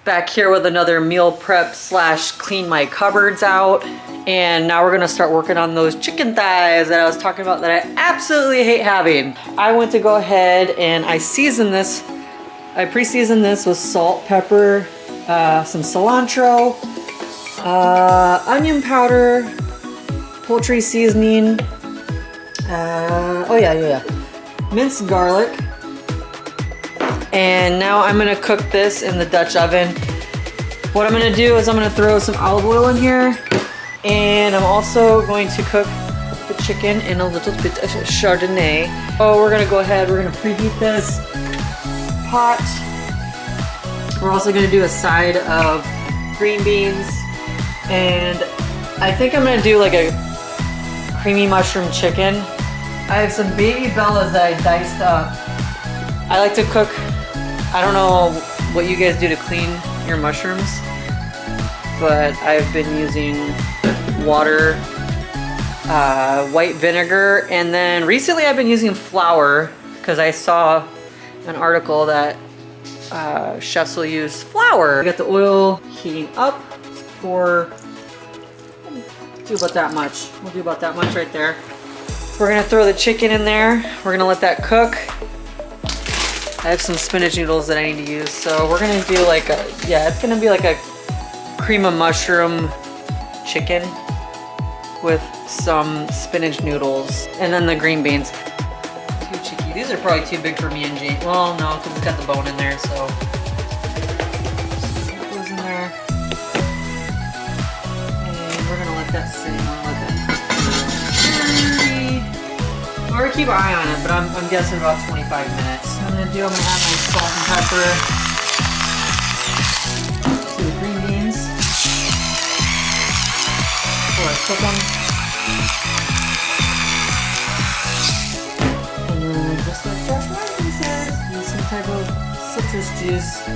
Back here with another meal prep slash clean my cupboards out. And now we're gonna start working on those chicken thighs that I was talking about that I absolutely hate having. I went to go ahead and I seasoned this. I pre-seasoned this with salt, pepper, some cilantro, onion powder, poultry seasoning, minced garlic. And now I'm gonna cook this in the Dutch oven. What I'm gonna do is I'm gonna throw some olive oil in here, and I'm also going to cook the chicken in a little bit of Chardonnay. Oh, we're gonna go ahead, we're gonna preheat this pot. We're also gonna do a side of green beans, and I think I'm gonna do like a creamy mushroom chicken. I have some baby bellas that I diced up. I like to cook, I don't know what you guys do to clean your mushrooms, but I've been using water, white vinegar, and then recently I've been using flour because I saw an article that chefs will use flour. I got the oil heating up for, do about that much. We'll do about that much right there. We're gonna throw the chicken in there. We're gonna let that cook. I have some spinach noodles that I need to use, so we're gonna do like a, it's gonna be like a cream of mushroom chicken with some spinach noodles and then the green beans. Too cheeky. These are probably too big for me and Jane. Well, no, because it's got the bone in there, so. That goes in there. And we're gonna let that sit. We're gonna keep an eye on it, but I'm guessing about 25 minutes. I'm gonna add my salt and pepper to the green beans before I cook them. And then just like Josh Martin says, use some type of citrus juice on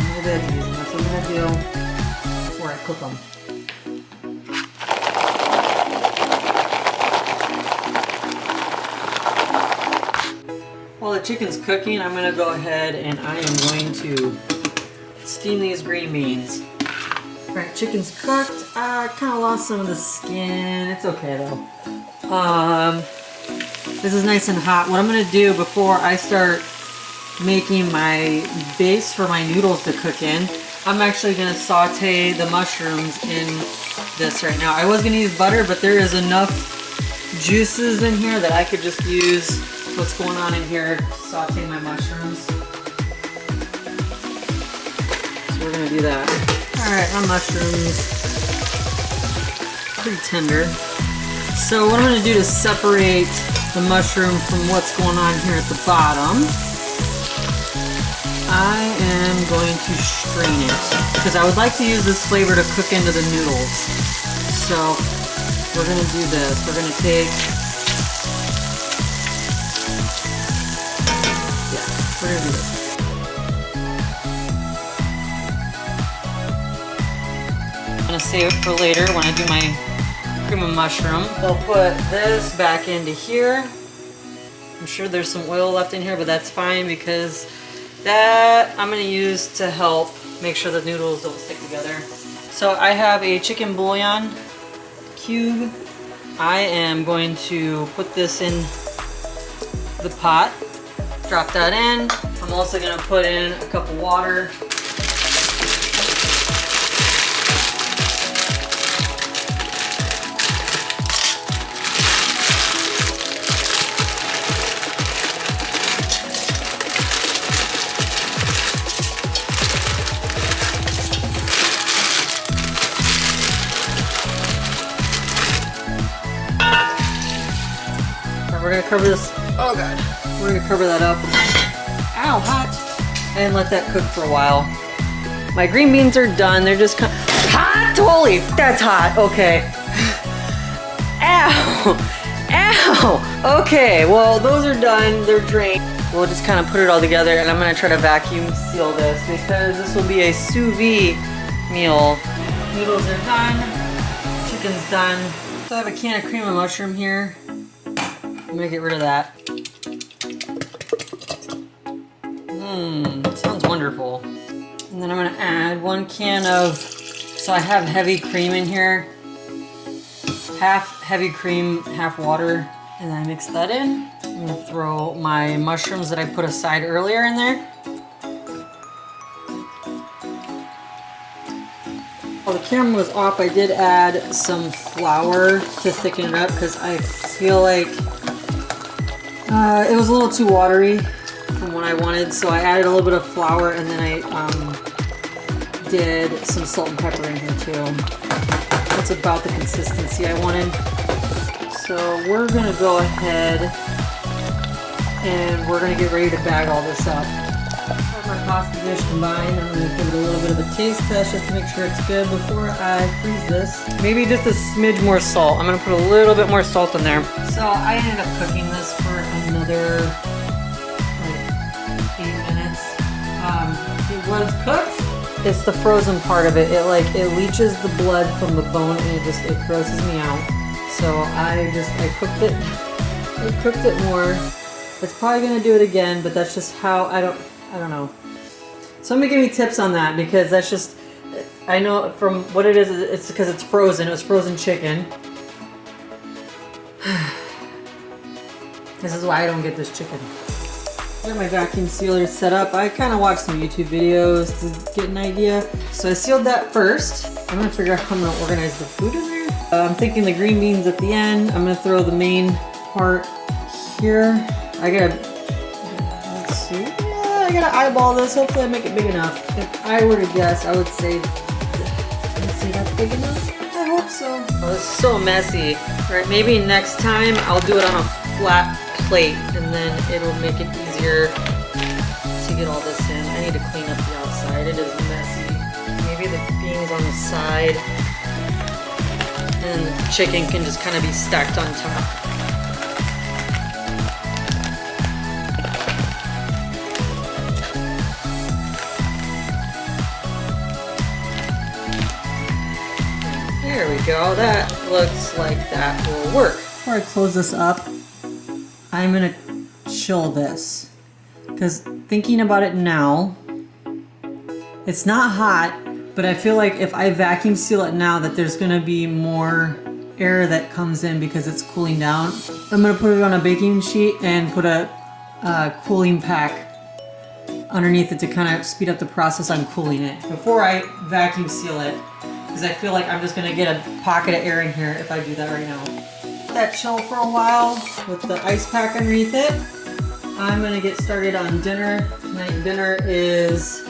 my veggies, and that's what I'm gonna do before I cook them. While the chicken's cooking, I'm gonna go ahead and I am going to steam these green beans. Alright, chicken's cooked. I kind of lost some of the skin. It's okay though. This is nice and hot. What I'm gonna do before I start making my base for my noodles to cook in, I'm actually gonna saute the mushrooms in this right now. I was gonna use butter, but there is enough juices in here that I could just use what's going on in here to saute my mushrooms. So we're gonna do that. Alright, my mushrooms, pretty tender. So what I'm gonna do to separate the mushroom from what's going on here at the bottom, I am going to strain it because I would like to use this flavor to cook into the noodles. So we're gonna do this. We're gonna take, we're gonna do this. I'm gonna save it for later when I do my cream of mushroom. I'll put this back into here. I'm sure there's some oil left in here, but that's fine because that I'm gonna use to help make sure the noodles don't stick together. So I have a chicken bouillon cube. I am going to put this in the pot. Drop that in. I'm also gonna put in a cup of water. And we're gonna cover this. Oh god. We're gonna cover that up. Ow, hot. And let that cook for a while. My green beans are done. They're just hot. Holy, that's hot. Okay. Ow. Ow. Okay, well, those are done. They're drained. We'll just kind of put it all together, and I'm gonna try to vacuum seal this because this will be a sous vide meal. Noodles are done. Chicken's done. So I have a can of cream of mushroom here. I'm gonna get rid of that. Sounds wonderful. And then I'm gonna add 1 can of, so I have heavy cream in here. Half heavy cream, half water. And I mix that in. I'm gonna throw my mushrooms that I put aside earlier in there. While the camera was off, I did add some flour to thicken it up because I feel like it was a little too watery from what I wanted. So I added a little bit of flour and then I did some salt and pepper in here too. That's about the consistency I wanted. So we're gonna go ahead and we're gonna get ready to bag all this up. My pasta dish combined. I'm gonna give it a little bit of a taste test just to make sure it's good before I freeze this. Maybe just a smidge more salt. I'm gonna put a little bit more salt in there. So I ended up cooking this for another like 8 minutes. It was cooked. It's the frozen part of it. It leaches the blood from the bone and it grosses me out. So I cooked it. I cooked it more. It's probably gonna do it again, but that's just how I don't know. Somebody give me tips on that because that's just, I know from what it is, it's because it's frozen. It was frozen chicken. This is why I don't get this chicken. I got my vacuum sealer set up. I kind of watched some YouTube videos to get an idea. So I sealed that first. I'm gonna figure out how I'm gonna organize the food in there. I'm thinking the green beans at the end. I'm gonna throw the main part here. I gotta eyeball this. Hopefully I make it big enough. If I were to guess, I would say, let's see, that's big enough? I hope so. Oh, this is so messy. All right, maybe next time I'll do it on a flat plate and then it'll make it easier to get all this in. I need to clean up the outside. It is messy. Maybe the beans on the side and the chicken can just kind of be stacked on top. There we go. That looks like that will work. Before I close this up, I'm gonna chill this. Because thinking about it now, it's not hot, but I feel like if I vacuum seal it now that there's gonna be more air that comes in because it's cooling down. I'm gonna put it on a baking sheet and put a cooling pack underneath it to kind of speed up the process on cooling it before I vacuum seal it. Because I feel like I'm just gonna get a pocket of air in here if I do that right now. Let that chill for a while with the ice pack underneath it. I'm gonna get started on dinner. Tonight dinner is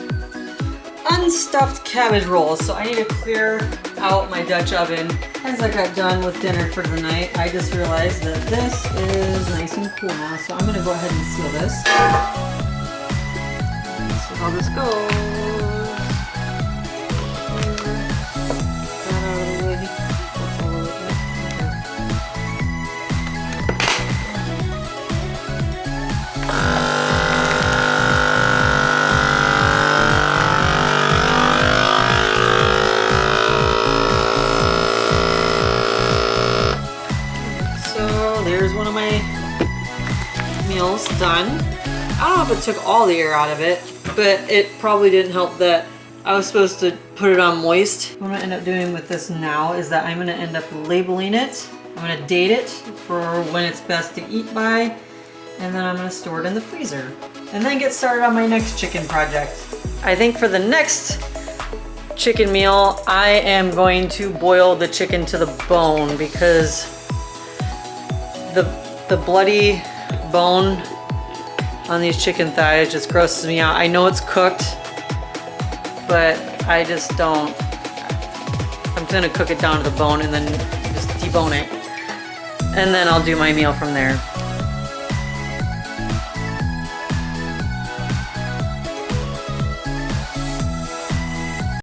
unstuffed cabbage rolls. So I need to clear out my Dutch oven. As I got done with dinner for the night, I just realized that this is nice and cool now. So I'm gonna go ahead and seal this. Let's see how this goes. There's one of my meals done. I don't know if it took all the air out of it, but it probably didn't help that I was supposed to put it on moist. What I'm gonna end up doing with this now is that I'm gonna end up labeling it. I'm gonna date it for when it's best to eat by, and then I'm gonna store it in the freezer. And then get started on my next chicken project. I think for the next chicken meal, I am going to boil the chicken to the bone because the bloody bone on these chicken thighs just grosses me out. I know it's cooked, but I just don't. I'm gonna cook it down to the bone and then just debone it. And then I'll do my meal from there.